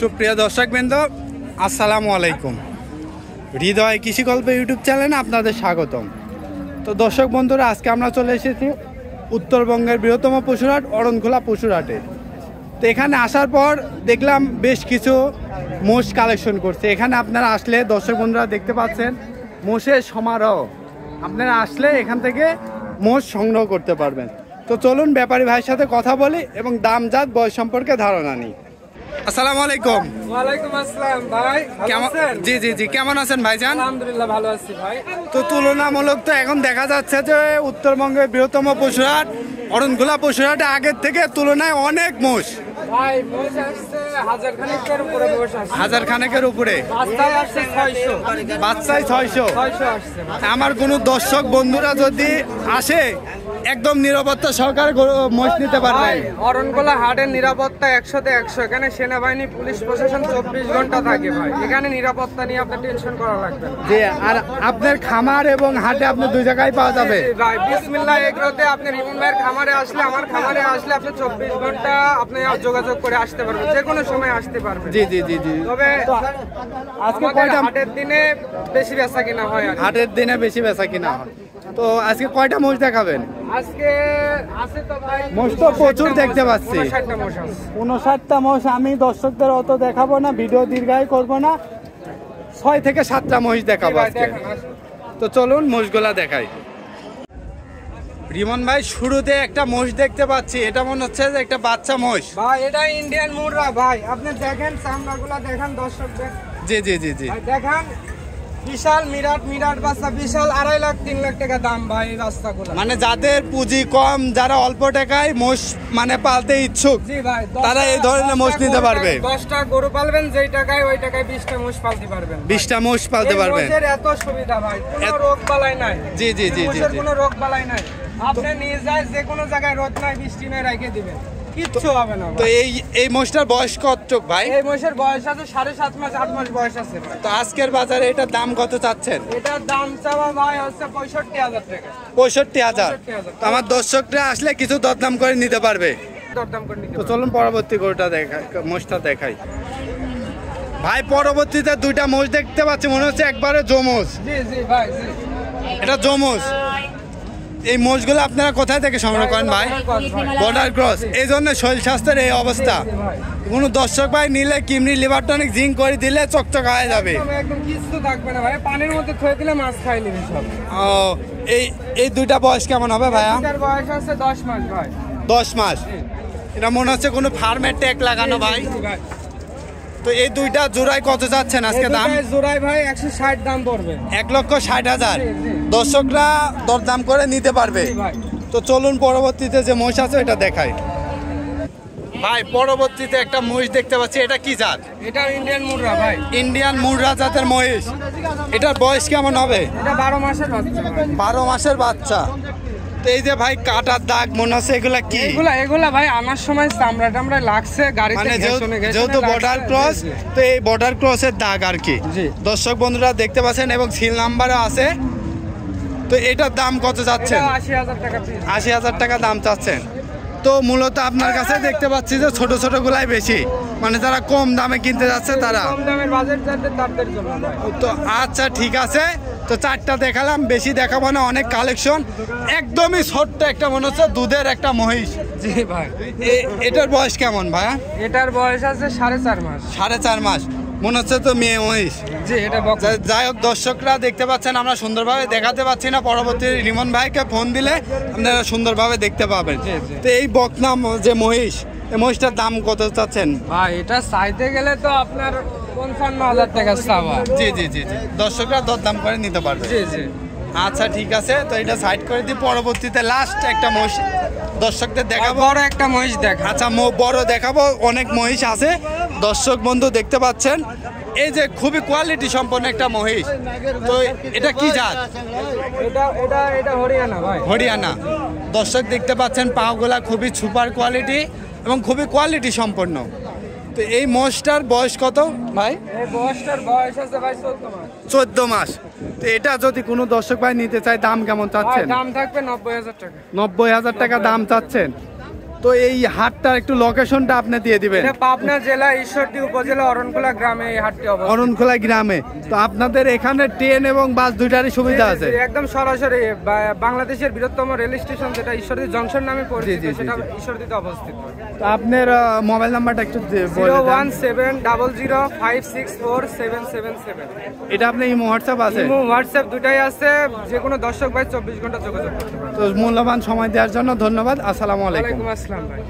সুপ্রিয় দর্শকবৃন্দ, আসসালামু আলাইকুম। হৃদয় কৃষিকল্প ইউটিউব চ্যানেলে আপনাদের স্বাগতম। তো দর্শক বন্ধুরা, আজকে আমরা চলে এসেছি উত্তরবঙ্গের বৃহত্তম পশুরহাট অরণখোলা পশুরহাটে। তো এখানে আসার পর দেখলাম বেশ কিছু মোষ কালেকশন করছে। এখানে আপনারা আসলে দর্শক বন্ধুরা দেখতে পাচ্ছেন মোষের সমারোহ। আপনারা আসলে এখান থেকে মোষ সংগ্রহ করতে পারবেন। তো চলুন ব্যাপারী ভাইয়ের সাথে কথা বলি এবং দাম জাত বয়স সম্পর্কে ধারণা নিই। আসসালামু আলাইকুম। ওয়ালাইকুম আসসালাম ভাই, কেমন? জি জি জি, কেমন আছেন ভাইজান? আলহামদুলিল্লাহ ভালো আছি ভাই। তো তুলনামূলক তো এখন দেখা যাচ্ছে যে উত্তরবঙ্গের বৃহত্তম পশুরহাট অরণখোলা পশুরহাটে আগের থেকে তুলনায় অনেক মোষ। ভাই মোষ আসছে হাজার খানেকের উপরে। বাচ্চায় আসছে 600। বাচ্চায় 600 আসছে। আমার কোনো দর্শক বন্ধুরা যদি আসে একদম নিরাপত্তা সহকারে মোষ নিতে পারবে। অরণখোলা হাটের নিরাপত্তা 100তে 100। এখানে সেনাবাহিনী, পুলিশ প্রশাসন 24 ঘন্টা থাকে ভাই। এখানে নিরাপত্তা নিয়ে আপনার টেনশন করা লাগবে না। জি, আর আপনার খামার এবং হাটে আপনি দুই জায়গায় পাওয়া যাবে ভাই। বিসমিল্লাহ এগ্রোতে আপনি রিমন ভাইয়ের খামারে আসলে, আমার খামারে আসলে আপনি 24 ঘন্টা আপনি যোগাযোগ করে আসতে পারবেন, যে কোনো সময় আসতে পারবেন। জি জি জি জি। তবে আজকে কয়টা হাটের দিনে বেশি বেচা কিনা হয়? হাটের দিনে বেশি বেচা কিনা হয়। তো আজকে কয়টা মোষ দেখাবেন? আজকে আছে তো ভাই, মোষ তো প্রচুর দেখতে পাচ্ছি। 59টা মোষ আছে। 59টা মোষ। আমি দর্শকদের অত দেখাবো না, ভিডিও দীর্ঘায়ু করবো না, 6 থেকে 7টা মোষ দেখাবো আজকে। তো চলুন মোষগুলা দেখাই। রিমন ভাই, শুরুতে একটা মোষ দেখতে পাচ্ছি, এটা মনে হচ্ছে যে একটা বাচ্চা মোষ। ভাই এটা ইন্ডিয়ান মুররা ভাই। আপনি দেখেন চামড়াগুলা দেখেন, দর্শকদের জি জি জি জি দেখেন। বিশাল মিরাট বাচ্চা, বিশাল 2.5 লাখ 3 লাখ টাকা দাম ভাই এই বাচ্চাগুলো। মানে যাদের পুঁজি কম, যারা অল্প টাকায় মোষ মানে পালতে ইচ্ছুক, জি ভাই, তারা এই ধরনের মোষ নিতে পারবে। 10টা গরু পালবেন, যেই টাকায় ওই টাকায় 20টা মোষ পালতে পারবেন। 20টা মোষ পালতে পারবেন। মোষের এত সুবিধা ভাই, কোনো রোগ বালাই নাই। জি জি জি জি, কোনো রোগ বালাই নাই। আপনি নিয়ে যায় যে কোনো জায়গায়, রোদ নাই বৃষ্টি নাই, রেখে দিবেন, কিচ্ছু হবে না। তো এই মোষটার বয়স কত ভাই? এই মোষের বয়স আছে 7.5 মাস 8 মাস বয়স আছে ভাই। তো আজকের বাজারে এটার দাম কত চাচ্ছেন? এটার দাম চাওয়া ভাই হচ্ছে 65,000 টাকা। 65,000। তো আমার দর্শকরা আসলে কিছু দরদাম করে নিতে পারবে। দরদাম করে নিতে তো চলুন পরবর্তী গরুটা দেখাই, মোষটা দেখাই। ভাই পরবর্তীতে দুইটা মোষ দেখতে পাচ্ছি, মনে হচ্ছে একবারে জমোষ। জি জি ভাই, জি এটা জমোষ। এই মোষগুলো আপনারা কোথায় থেকে সংগ্রহ করেন ভাই? Border cross. এই জন্য শরীর স্বাস্থ্যের এই অবস্থা। কোনো দর্শক ভাই নিলে কিমনি লিভার টনিক জিঙ্ক করে দিলে চকচক হয়ে যাবে, একদম কিছু থাকবে না ভাই। পানির মধ্যে থয়ে দিলে মাছ খাই নেবে সব। ও, এই দুইটা বয়স কেমন হবে ভাইয়া? এটার বয়স আছে 10 মাস ভাই। 10 মাস। এটা মনে হচ্ছে কোনো ফার্মের ট্যাগ লাগানো ভাই। তো এই দুইটা জোড়ায় কত যাচ্ছেন আজকে দাম? জোড়ায় ভাই 160 দাম পড়বে। 1,60,000। দর্শকরা দরদাম করে নিতে পারবে। তো চলুন পরবর্তীতে যে মহিষ আছে এটা দেখাই। ভাই পরবর্তীতে একটা মহিষ দেখতে পাচ্ছি, এটা কি জাত? এটা ইন্ডিয়ান মুররা ভাই। ইন্ডিয়ান মুররা জাতের মহিষ। এটার বয়স কেমন হবে? এটা 12 মাসের বাচ্চা। 12 মাসের বাচ্চা। তো এই যে ভাই কাটার দাগ মনে হচ্ছে, এগুলা কি? এগুলা ভাই আনার সময় চামড়া টামড়া লাগছে গাড়িতে, মানে যেহেতু বর্ডার ক্রস, তো এই বর্ডার ক্রসের দাগ আর কি। দর্শক বন্ধুরা দেখতে পাচ্ছেন এবং সিল নাম্বারও আছে। তো এটার দাম কত যাচ্ছে? 80,000 টাকা। 80,000 টাকা দাম চাচ্ছেন। তো মূলত আপনার কাছে দেখতে পাচ্ছি যে ছোট ছোট গুলাই বেশি, মানে যারা কম দামে কিনতে যাচ্ছে তারা। কম দামের বাজেট যাদের, তাদের জন্য। তো আচ্ছা ঠিক আছে, তো 4টা দেখালাম, বেশি দেখাবো না, অনেক কালেকশন। একদমই ছোট্ট একটা মনে হচ্ছে দুধের একটা মহিষ। জি ভাই। এটার বয়স কেমন ভাইয়া? এটার বয়স আছে 4.5 মাস। 4.5 মাস। মনে হচ্ছে তো মেয়ে মহিষ। জি, এটা যাই হোক, দর্শকরা দেখতে পাচ্ছেন আমরা সুন্দরভাবে দেখাতে পাচ্ছি না, পরবর্তী রিমন ভাইকে ফোন দিলে আপনারা সুন্দরভাবে দেখতে পাবেন। তো এই বকনাম যে মহিষ, এই মহিষটার দাম কত চাচ্ছেন ভাই? এটা চাইতে গেলে তো আপনার 55,000 টাকা চাওয়া। জি জি জি জি, দর্শকরা দরদাম করে নিতে পারবে। জি জি। আচ্ছা ঠিক আছে, তো এটা সাইড করে দিই। পরবর্তীতে লাস্ট একটা মহিষ দর্শকদের দেখাবো। বড় একটা মহিষ দেখা। আচ্ছা বড় দেখাবো, অনেক মহিষ আছে দর্শক বন্ধু দেখতে পাচ্ছেন। এই যে খুবই কোয়ালিটি সম্পন্ন একটা মহিষ। তো এটা কি জাত? এটা হরিয়ানা ভাই। হরিয়ানা। দর্শক দেখতে পাচ্ছেন পাগুলা খুবই সুপার কোয়ালিটি এবং খুবই কোয়ালিটি সম্পন্ন। তো এই মোষটার বয়স কত ভাই? এই মোষটার বয়স আছে ভাই 14 মাস। 14 মাস। তো এটা যদি কোনো দর্শক ভাই নিতে চায় দাম কেমন চাচ্ছেন? দাম থাকবে 90,000 টাকা। 90,000 টাকা দাম চাচ্ছেন। তো এই হাটটার একটু লোকেশনটা আপনি দিয়ে দিবেন। এটা পাবনা জেলা ঈশ্বরদী উপজেলা অরণখোলা গ্রামে এই হাটটি অবস্থিত। অরণখোলা গ্রামে। তো আপনাদের এখানে ট্রেন এবং বাস দুইটারই সুবিধা আছে? একদম সরাসরি বাংলাদেশের বৃহত্তম রেল স্টেশন যেটা ঈশ্বরদী জংশন নামে পরিচিত, সেটা ঈশ্বরদীতে অবস্থিত। তো আপনার মোবাইল নাম্বারটা একটু বলে দেন। 01700564777। এটা আপনি ইমো হোয়াটসঅ্যাপ আছে? ইমো হোয়াটসঅ্যাপ দুটাই আছে, যে কোনো দর্শক ভাই 24 ঘন্টা যোগাযোগ করতে পারবে। তো মূল্যবান সময় দেওয়ার জন্য ধন্যবাদ। আসসালামু আলাইকুম। ওয়ালাইকুম আসসালাম ভাই।